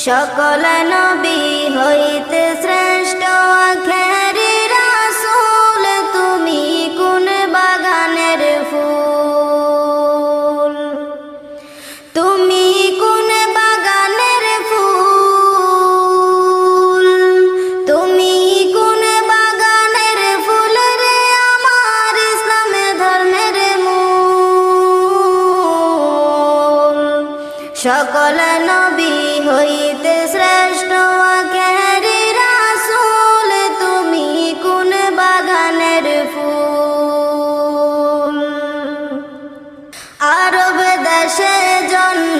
সকল নবী হইতে শ্রেষ্ঠ আখেরি রাসূল, তুমি কোন বাগানের ফুল, তুমি কোন বাগানের ফুল, তুমি কোন বাগানের ফুল রে আমার ইসলামের ধর্মের মূল। সকল নবী হইতে শ্রেষ্ঠ